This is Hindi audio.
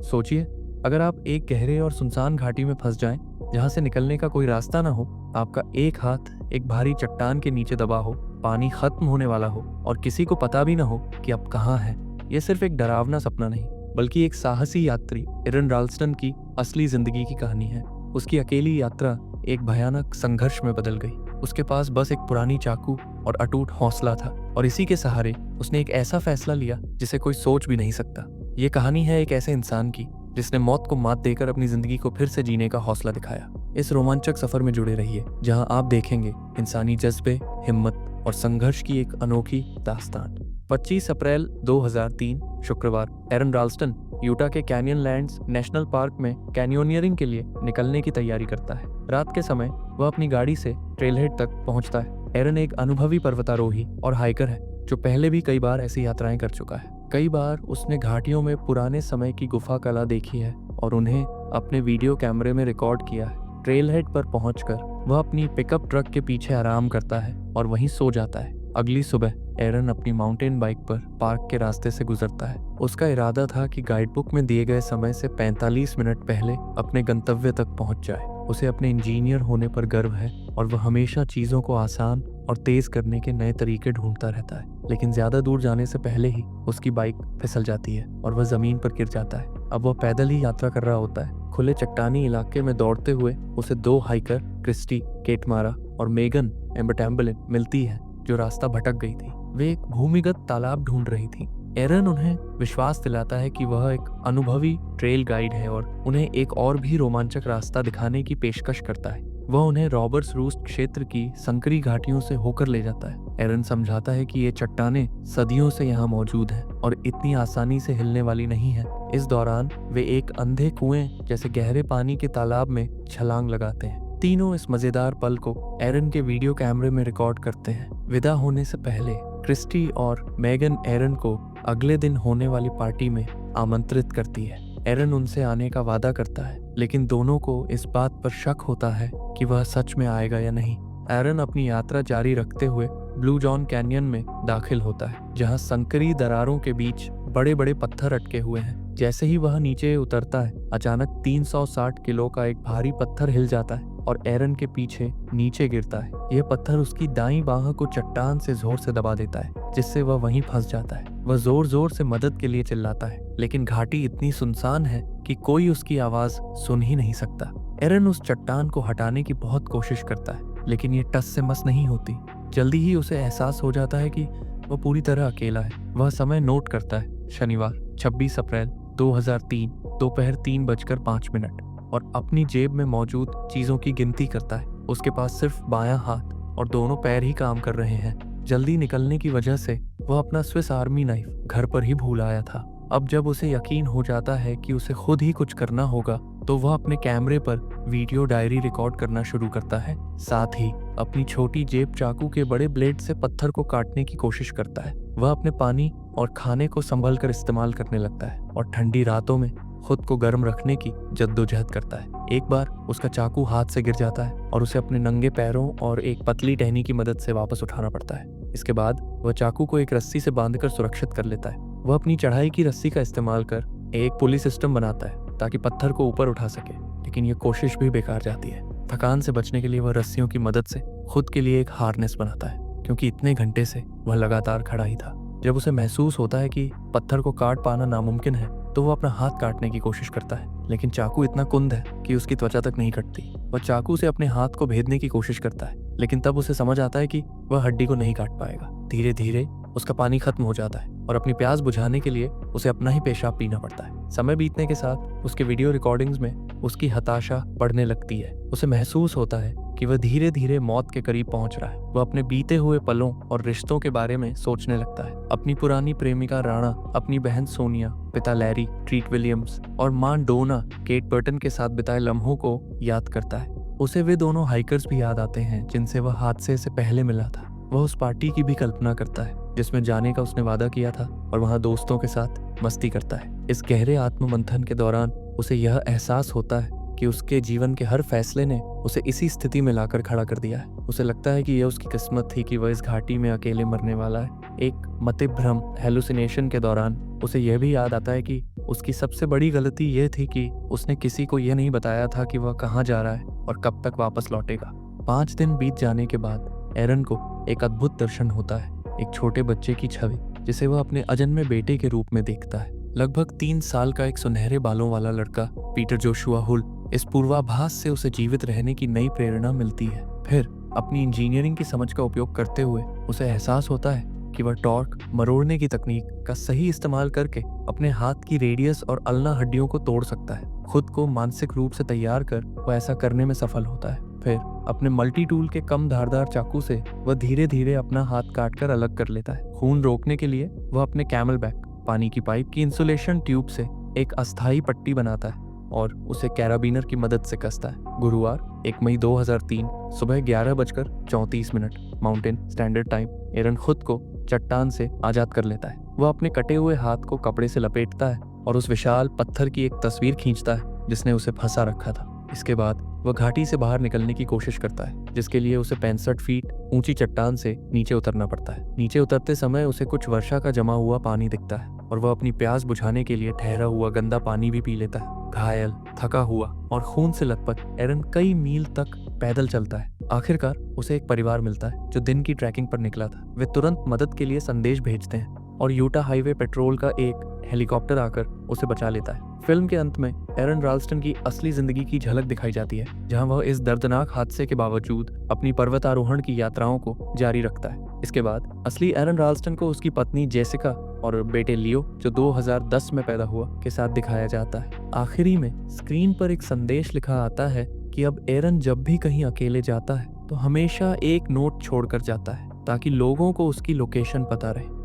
सोचिए, अगर आप एक गहरे और सुनसान घाटी में फंस जाएं, जहां से निकलने का कोई रास्ता ना हो, आपका एक हाथ एक भारी चट्टान के नीचे दबा हो, पानी खत्म होने वाला हो और किसी को पता भी ना हो कि आप कहाँ हैं। यह सिर्फ एक डरावना सपना नहीं, बल्कि एक साहसी यात्री एरन राल्स्टन की असली जिंदगी की कहानी है। उसकी अकेली यात्रा एक भयानक संघर्ष में बदल गई। उसके पास बस एक पुरानी चाकू और अटूट हौसला था, और इसी के सहारे उसने एक ऐसा फैसला लिया जिसे कोई सोच भी नहीं सकता। ये कहानी है एक ऐसे इंसान की जिसने मौत को मात देकर अपनी जिंदगी को फिर से जीने का हौसला दिखाया। इस रोमांचक सफर में जुड़े रहिए, जहां आप देखेंगे इंसानी जज्बे, हिम्मत और संघर्ष की एक अनोखी दास्तान। 25 अप्रैल 2003 शुक्रवार, एरन राल्स्टन यूटा के कैनियनलैंड्स नेशनल पार्क में कैनियोनियरिंग के लिए निकलने की तैयारी करता है। रात के समय वह अपनी गाड़ी से ट्रेलहेड तक पहुंचता है। एरन एक अनुभवी पर्वतारोही और हाइकर है जो पहले भी कई बार ऐसी यात्राएं कर चुका है। कई बार उसने घाटियों में पुराने समय की गुफा कला देखी है और उन्हें अपने वीडियो कैमरे में रिकॉर्ड किया है। ट्रेलहेड पर पहुंचकर वह अपनी पिकअप ट्रक के पीछे आराम करता है और वहीं सो जाता है। अगली सुबह एरन अपनी माउंटेन बाइक पर पार्क के रास्ते से गुजरता है। उसका इरादा था कि गाइडबुक में दिए गए समय से 45 मिनट पहले अपने गंतव्य तक पहुंच जाए। उसे अपने इंजीनियर होने पर गर्व है और वह हमेशा चीजों को आसान और तेज करने के नए तरीके ढूंढता रहता है। लेकिन ज्यादा दूर जाने से पहले ही उसकी बाइक फिसल जाती है और वह जमीन पर गिर जाता है। अब वह पैदल ही यात्रा कर रहा होता है। खुले चट्टानी इलाके में दौड़ते हुए उसे 2 हाइकर, क्रिस्टी केटमारा और मेगन एम्बरटैम्बलिन मिलती है, जो रास्ता भटक गई थी। वे एक भूमिगत तालाब ढूंढ रही थी। एरन उन्हें विश्वास दिलाता है कि वह एक अनुभवी ट्रेल गाइड है और उन्हें एक और भी रोमांचक रास्ता दिखाने की पेशकश करता है। वह उन्हें रॉबर्ट्स रूस्ट क्षेत्र की संकरी घाटियों से होकर ले जाता है। एरन समझाता है कि ये चट्टानें सदियों से यहाँ मौजूद हैं और इतनी आसानी से हिलने वाली नहीं है। इस दौरान वे एक अंधे कुएं जैसे गहरे पानी के तालाब में छलांग लगाते हैं। तीनों इस मजेदार पल को एरन के वीडियो कैमरे में रिकॉर्ड करते हैं। विदा होने से पहले क्रिस्टी और मेगन एरन को अगले दिन होने वाली पार्टी में आमंत्रित करती है। एरन उनसे आने का वादा करता है, लेकिन दोनों को इस बात पर शक होता है कि वह सच में आएगा या नहीं। एरन अपनी यात्रा जारी रखते हुए ब्लू जॉन कैनियन में दाखिल होता है, जहां संकरी दरारों के बीच बड़े बड़े पत्थर अटके हुए हैं। जैसे ही वह नीचे उतरता है, अचानक 360 किलो का एक भारी पत्थर हिल जाता है और एरन के पीछे नीचे गिरता है। यह पत्थर उसकी दाईं बाह को चट्टान से जोर से दबा देता है, जिससे वह वहीं फंस जाता है। वह जोर जोर से मदद के लिए चिल्लाता है, लेकिन घाटी इतनी सुनसान है कि कोई उसकी आवाज सुन ही नहीं सकता। एरन उस चट्टान को हटाने की बहुत कोशिश करता है, लेकिन ये टस से मस नहीं होती। जल्दी ही उसे एहसास हो जाता है कि वह पूरी तरह अकेला है। वह समय नोट करता है, शनिवार 26 अप्रैल 2003 दोपहर 3:05 और अपनी जेब में मौजूद चीजों की गिनती करता है। उसके पास सिर्फ बायां हाथ और दोनों पैर ही काम कर रहे हैं। जल्दी निकलने की वजह से वह अपना स्विस आर्मी नाइफ घर पर ही भूल आया था। अब जब उसे यकीन हो जाता है कि उसे खुद ही कुछ करना होगा, तो वह अपने कैमरे पर वीडियो डायरी रिकॉर्ड करना शुरू करता है। साथ ही अपनी छोटी जेब चाकू के बड़े ब्लेड से पत्थर को काटने की कोशिश करता है। वह अपने पानी और खाने को संभल कर इस्तेमाल करने लगता है और ठंडी रातों में खुद को गर्म रखने की जद्दोजहद करता है। एक बार उसका चाकू हाथ से गिर जाता है और उसे अपने नंगे पैरों और एक पतली टहनी की मदद से वापस उठाना पड़ता है। इसके बाद वह चाकू को एक रस्सी से बांधकर सुरक्षित कर लेता है। वह अपनी चढ़ाई की रस्सी का इस्तेमाल कर एक पुली सिस्टम बनाता है ताकि पत्थर को ऊपर उठा सके, लेकिन यह कोशिश भी बेकार जाती है। थकान से बचने के लिए वह रस्सियों की मदद से खुद के लिए एक हार्नेस बनाता है, क्योंकि इतने घंटे से वह लगातार खड़ा ही था। जब उसे महसूस होता है कि पत्थर को काट पाना नामुमकिन है, तो वह अपना हाथ काटने की कोशिश करता है, लेकिन चाकू इतना कुंद है कि उसकी त्वचा तक नहीं कटती। वह चाकू से अपने हाथ को भेदने की कोशिश करता है, लेकिन तब उसे समझ आता है कि वह हड्डी को नहीं काट पाएगा। धीरे धीरे उसका पानी खत्म हो जाता है और अपनी प्यास बुझाने के लिए उसे अपना ही पेशाब पीना पड़ता है। समय बीतने के साथ उसके वीडियो रिकॉर्डिंग्स में उसकी हताशा बढ़ने लगती है। उसे महसूस होता है कि वह धीरे धीरे मौत के करीब पहुंच रहा है। वह अपने बीते हुए पलों और रिश्तों के बारे में सोचने लगता है। अपनी पुरानी प्रेमिका राणा, अपनी बहन सोनिया, पिता लैरी ट्रीट विलियम्स और मां डोना केट बर्टन के साथ बिताए लम्हों को याद करता है। उसे वे दोनों हाइकर्स भी याद आते हैं जिनसे वह हादसे से पहले मिला था। वह उस पार्टी की भी कल्पना करता है जिसमें जाने का उसने वादा किया था और वहां दोस्तों के साथ मस्ती करता है। इस गहरे आत्ममंथन के दौरान उसे यह एहसास होता है कि उसके जीवन के हर फैसले ने उसे इसी स्थिति में लाकर खड़ा कर दिया है। उसे लगता है कि यह उसकी किस्मत थी कि वह इस घाटी में अकेले मरने वाला है। एक मतिभ्रम हेलुसिनेशन के दौरान उसे यह भी याद आता है कि उसकी सबसे बड़ी गलती यह थी कि उसने किसी को यह नहीं बताया था कि वह कहाँ जा रहा है और कब तक वापस लौटेगा। 5 दिन बीत जाने के बाद एरन को एक अद्भुत दर्शन होता है, एक छोटे बच्चे की छवि जिसे वह अपने अजन्मे बेटे के रूप में देखता है। लगभग 3 साल का एक सुनहरे बालों वाला लड़का पीटर जोशुआ हुल। इस पूर्वाभास से उसे जीवित रहने की नई प्रेरणा मिलती है। फिर अपनी इंजीनियरिंग की समझ का उपयोग करते हुए उसे एहसास होता है कि वह टॉर्क मरोड़ने की तकनीक का सही इस्तेमाल करके अपने हाथ की रेडियस और अल्ना हड्डियों को तोड़ सकता है। खुद को मानसिक रूप से तैयार कर वह ऐसा करने में सफल होता है। फिर अपने मल्टी टूल के कम धारदार चाकू से वह धीरे धीरे अपना हाथ काटकर अलग कर लेता है। खून रोकने के लिए वह अपने कैमल बैक पानी की पाइप की इंसुलेशन ट्यूब से एक अस्थायी पट्टी बनाता है और उसे कैराबिनर की मदद से कसता है। गुरुवार 1 मई 2003 सुबह 11:34 माउंटेन स्टैंडर्ड टाइम एरन खुद को चट्टान से आजाद कर लेता है। वह अपने कटे हुए हाथ को कपड़े से लपेटता है और उस विशाल पत्थर की एक तस्वीर खींचता है जिसने उसे फंसा रखा था। इसके बाद वह घाटी से बाहर निकलने की कोशिश करता है, जिसके लिए उसे 65 फीट ऊंची चट्टान से नीचे उतरना पड़ता है। नीचे उतरते समय उसे कुछ वर्षा का जमा हुआ पानी दिखता है और वह अपनी प्यास बुझाने के लिए ठहरा हुआ गंदा पानी भी पी लेता है। घायल, थका हुआ और खून से लथपथ एरन कई मील तक पैदल चलता है। आखिरकार उसे एक परिवार मिलता है जो दिन की ट्रैकिंग पर निकला था। वे तुरंत मदद के लिए संदेश भेजते हैं और यूटा हाईवे पेट्रोल का एक हेलीकॉप्टर आकर उसे बचा लेता है। फिल्म के अंत में एरन राल्स्टन की असली जिंदगी की झलक दिखाई जाती है, जहां वह इस दर्दनाक हादसे के बावजूद अपनी पर्वतारोहण की यात्राओं को जारी रखता है। इसके बाद असली एरन राल्स्टन को उसकी पत्नी जेसिका और बेटे लियो, जो 2010 में पैदा हुआ, के साथ दिखाया जाता है। आखिरी में स्क्रीन पर एक संदेश लिखा आता है कि अब एरन जब भी कहीं अकेले जाता है तो हमेशा एक नोट छोड़कर जाता है ताकि लोगों को उसकी लोकेशन पता रहे।